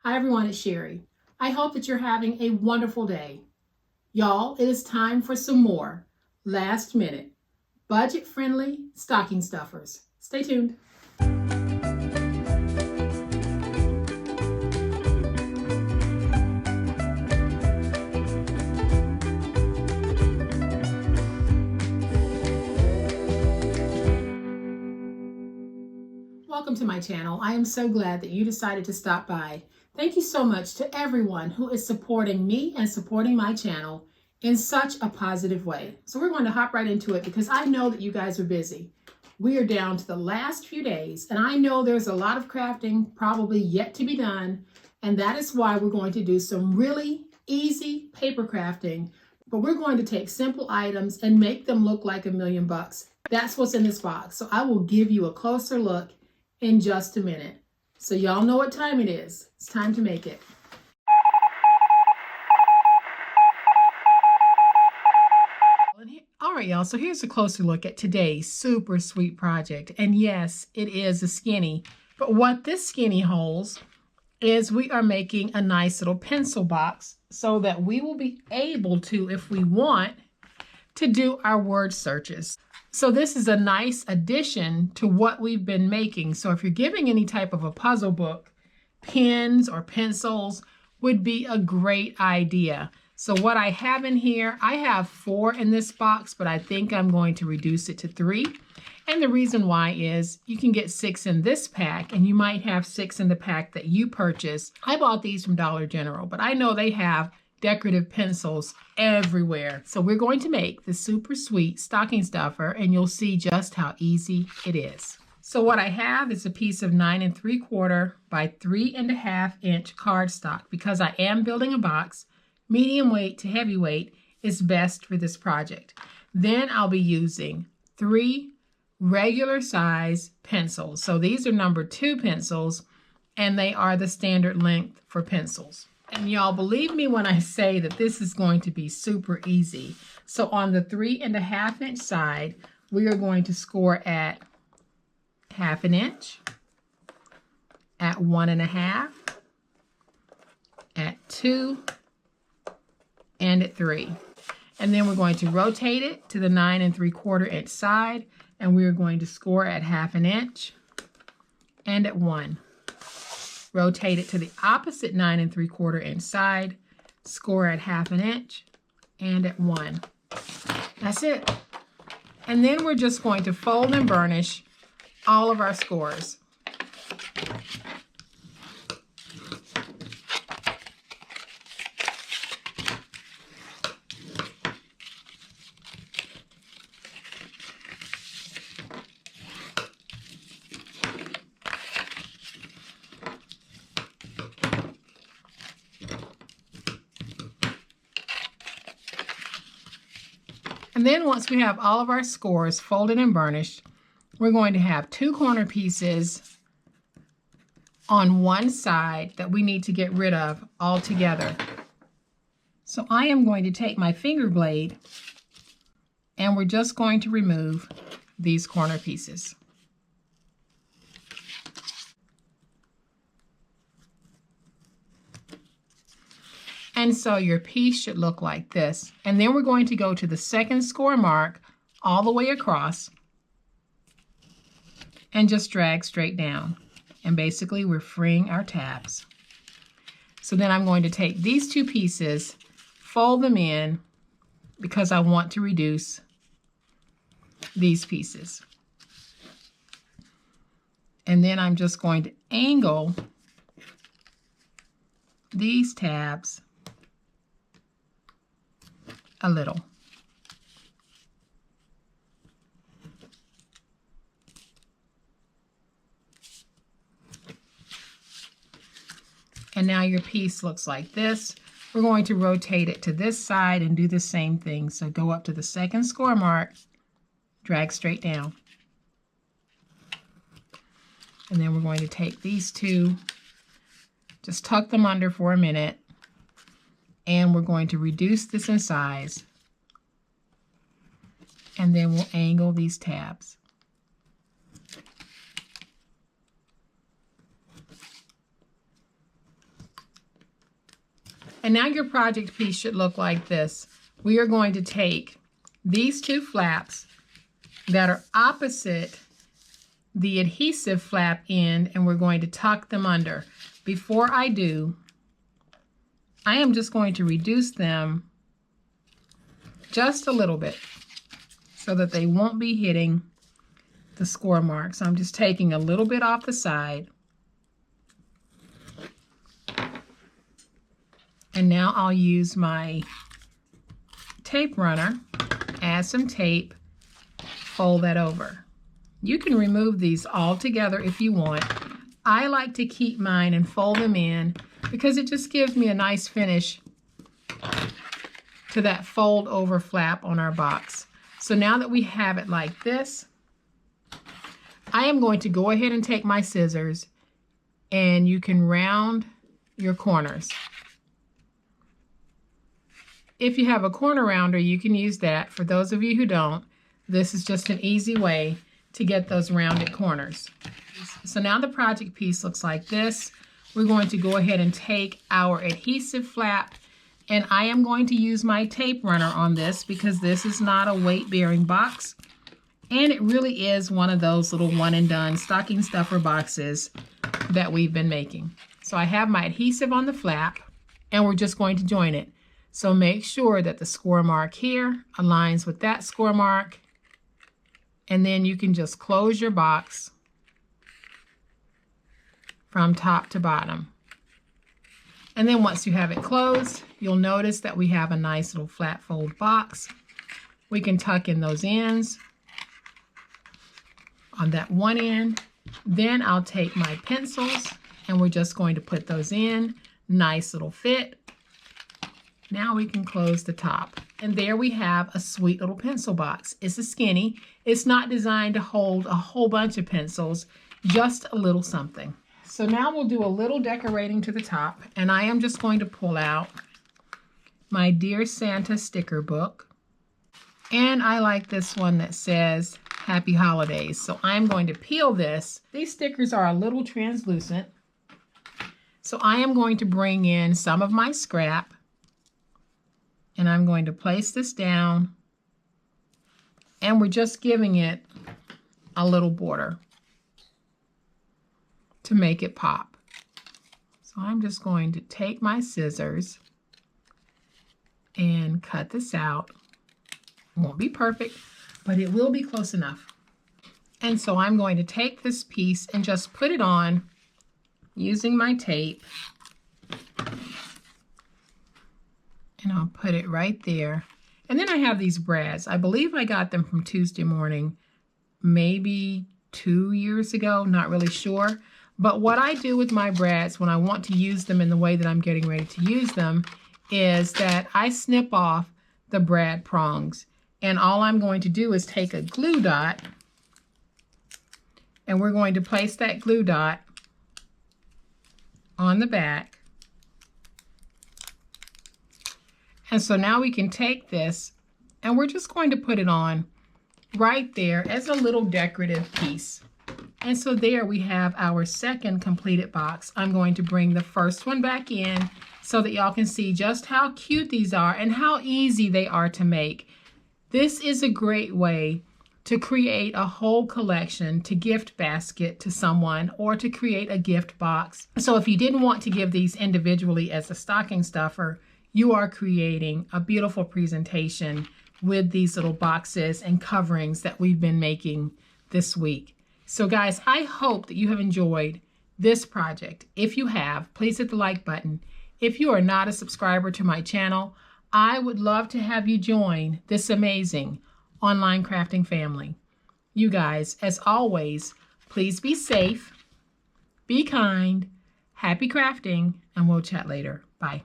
Hi everyone, it's Sherry. I hope that you're having a wonderful day. Y'all, it is time for some more last minute, budget friendly stocking stuffers. Stay tuned. Welcome to my channel. I am so glad that you decided to stop by. Thank you so much to everyone who is supporting me and supporting my channel in such a positive way. So we're going to hop right into it because I know that you guys are busy. We are down to the last few days, and I know there's a lot of crafting probably yet to be done, and that is why we're going to do some really easy paper crafting, but we're going to take simple items and make them look like $1,000,000. That's what's in this box. So I will give you a closer look in just a minute. So y'all know what time it is. It's time to make it. All right, y'all, so here's a closer look at today's super sweet project. And yes, it is a skinny, but what this skinny holds is we are making a nice little pencil box so that we will be able to, if we want, to do our word searches. So this is a nice addition to what we've been making. So if you're giving any type of a puzzle book, pens or pencils would be a great idea. So what I have in here, I have 4 in this box, but I think I'm going to reduce it to 3. And the reason why is you can get 6 in this pack, and you might have 6 in the pack that you purchase. I bought these from Dollar General, but I know they have decorative pencils everywhere. So we're going to make the super sweet stocking stuffer, and you'll see just how easy it is. So what I have is a piece of 9 3/4 by 3.5 inch cardstock. Because I am building a box, medium weight to heavyweight is best for this project. Then I'll be using 3 regular size pencils. So these are number 2 pencils, and they are the standard length for pencils. And y'all, believe me when I say that this is going to be super easy. So on the 3.5 inch side, we are going to score at 1/2 inch, at 1.5, at 2, and at 3. And then we're going to rotate it to the 9 3/4 inch side, and we're going to score at 1/2 inch and at 1. Rotate it to the opposite 9 3/4 inch side, score at 1/2 inch and at 1. That's it. And then we're just going to fold and burnish all of our scores. And then once we have all of our scores folded and burnished, we're going to have 2 corner pieces on one side that we need to get rid of altogether. So I am going to take my finger blade, and we're just going to remove these corner pieces. And so your piece should look like this. And then we're going to go to the second score mark all the way across and just drag straight down. And basically we're freeing our tabs. So then I'm going to take these 2 pieces, fold them in because I want to reduce these pieces. And then I'm just going to angle these tabs a little. And now your piece looks like this. We're going to rotate it to this side and do the same thing. So go up to the second score mark, drag straight down. And then we're going to take these 2, just tuck them under for a minute, and we're going to reduce this in size, and then we'll angle these tabs. And now your project piece should look like this. We are going to take these two flaps that are opposite the adhesive flap end, and we're going to tuck them under. Before I do, I am just going to reduce them just a little bit so that they won't be hitting the score mark. So I'm just taking a little bit off the side. And now I'll use my tape runner, add some tape, fold that over. You can remove these all together if you want. I like to keep mine and fold them in because it just gives me a nice finish to that fold over flap on our box. So now that we have it like this, I am going to go ahead and take my scissors, and you can round your corners. If you have a corner rounder, you can use that. For those of you who don't, this is just an easy way to get those rounded corners. So now the project piece looks like this. We're going to go ahead and take our adhesive flap, and I am going to use my tape runner on this because this is not a weight-bearing box, and it really is one of those little one-and-done stocking stuffer boxes that we've been making. So I have my adhesive on the flap, and we're just going to join it. So make sure that the score mark here aligns with that score mark, and then you can just close your box from top to bottom. And then once you have it closed, you'll notice that we have a nice little flat fold box. We can tuck in those ends on that one end. Then I'll take my pencils, and we're just going to put those in. Nice little fit. Now we can close the top. And there we have a sweet little pencil box. It's a skinny. It's not designed to hold a whole bunch of pencils, just a little something. So now we'll do a little decorating to the top, and I am just going to pull out my Dear Santa sticker book. And I like this one that says Happy Holidays. So I'm going to peel this. These stickers are a little translucent. So I am going to bring in some of my scrap, and I'm going to place this down, and we're just giving it a little border to make it pop. So I'm just going to take my scissors and cut this out. It won't be perfect, but it will be close enough. And so I'm going to take this piece and just put it on using my tape. And I'll put it right there. And then I have these brads. I believe I got them from Tuesday Morning, maybe 2 years ago, not really sure. But what I do with my brads when I want to use them in the way that I'm getting ready to use them is that I snip off the brad prongs. And all I'm going to do is take a glue dot, and we're going to place that glue dot on the back. And so now we can take this, and we're just going to put it on right there as a little decorative piece. And so there we have our second completed box. I'm going to bring the first one back in so that y'all can see just how cute these are and how easy they are to make. This is a great way to create a whole collection to gift basket to someone, or to create a gift box. So if you didn't want to give these individually as a stocking stuffer, you are creating a beautiful presentation with these little boxes and coverings that we've been making this week. So guys, I hope that you have enjoyed this project. If you have, please hit the like button. If you are not a subscriber to my channel, I would love to have you join this amazing online crafting family. You guys, as always, please be safe, be kind, happy crafting, and we'll chat later. Bye.